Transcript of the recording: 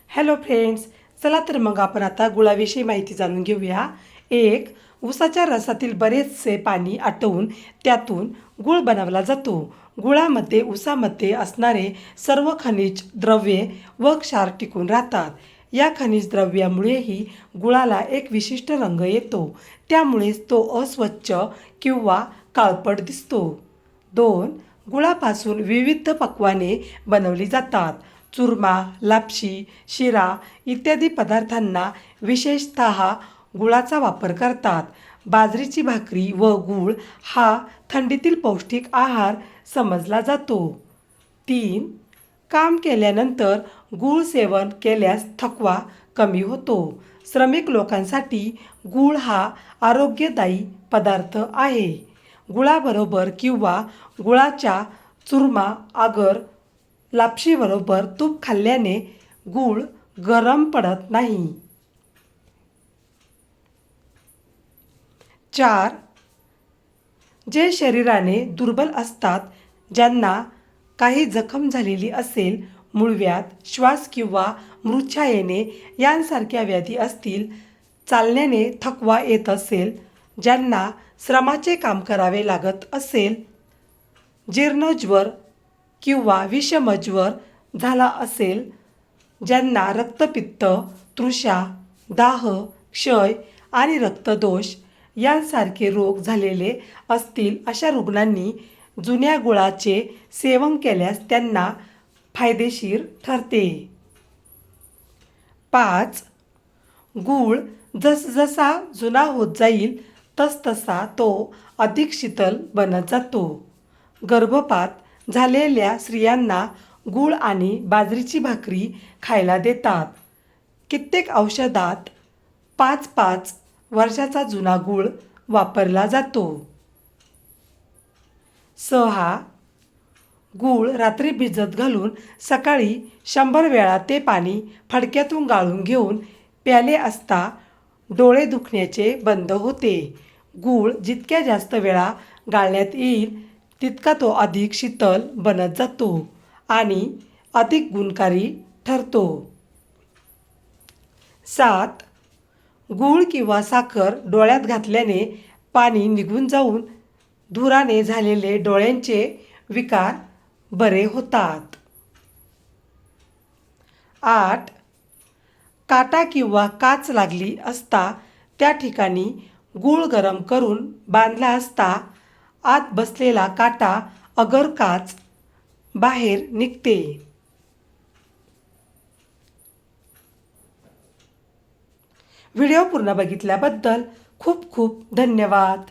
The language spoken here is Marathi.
हॅलो फ्रेंड्स, चला तर मग आपण आता गुळाविषयी माहिती जाणून घेऊया. एक, ऊसाच्या रसातील बरेचसे पाणी आटवून त्यातून गूळ बनवला जातो. गुळामध्ये ऊसामध्ये असणारे सर्व खनिज द्रव्ये व क्षार टिकून राहतात. या खनिज द्रव्यामुळेही गुळाला एक विशिष्ट रंग येतो, त्यामुळेच तो अस्वच्छ किंवा काळपट दिसतो. 2, गुळापासून विविध पक्वाने बनवली जातात. चुरमा, लापशी, शिरा इत्यादी पदार्थांना विशेषतः गुळाचा वापर करतात. बाजरीची भाकरी व गूळ हा थंडीतील पौष्टिक आहार समजला जातो. 3, काम केल्यानंतर गूळ सेवन केल्यास थकवा कमी होतो. श्रमिक लोकांसाठी गूळ हा आरोग्यदायी पदार्थ आहे. गुळाबरोबर किंवा गुळाच्या चुरमा, आगर, लापशीबरोबर तूप खाल्ल्याने गूळ गरम पडत नाही. 4, जे शरीराने दुर्बल असतात, ज्यांना काही जखम झालेली असेल, मूळव्याध, श्वास किंवा मूर्छा येणे यांसारख्या व्याधी असतील, चालण्याने थकवा येत असेल, ज्यांना श्रमाचे काम करावे लागत असेल, जीर्णज्वर किंवा विषमज्वर झाला असेल, ज्यांना रक्तपित्त, तृषा, दाह, क्षय आणि रक्तदोष यांसारखे रोग झालेले असतील, अशा रुग्णांनी जुन्या गुळाचे सेवन केल्यास त्यांना फायदेशीर ठरते. 5, गूळ जसजसा जुना होत जाईल तसतसा तो अधिक शीतल बनत जातो. गर्भपात झालेल्या स्त्रियांना गूळ आणि बाजरीची भाकरी खायला देतात. कित्येक औषधात 5-5 वर्षाचा जुना गूळ वापरला जातो. 6, गूळ रात्री भिजत घालून सकाळी 100 वेळा ते पाणी फडक्यातून गाळून घेऊन प्याले असता डोळे दुखण्याचे बंद होते. गूळ जितक्या जास्त वेळा गाळण्यात येईल तितका तो अधिक शीतल बनत जातो आणि अधिक गुणकारी ठरतो. 7, गूळ किंवा साखर डोळ्यात घातल्याने पाणी निघून जाऊन धुराने झालेले डोळ्यांचे विकार बरे होतात. 8, काटा किंवा काच लागली असता त्या ठिकाणी गूळ गरम करून बांधला असता आत बसलेला काटा अगर काच बाहेर निघते. व्हिडिओ पूर्ण बघितल्याबद्दल खूप खूप धन्यवाद.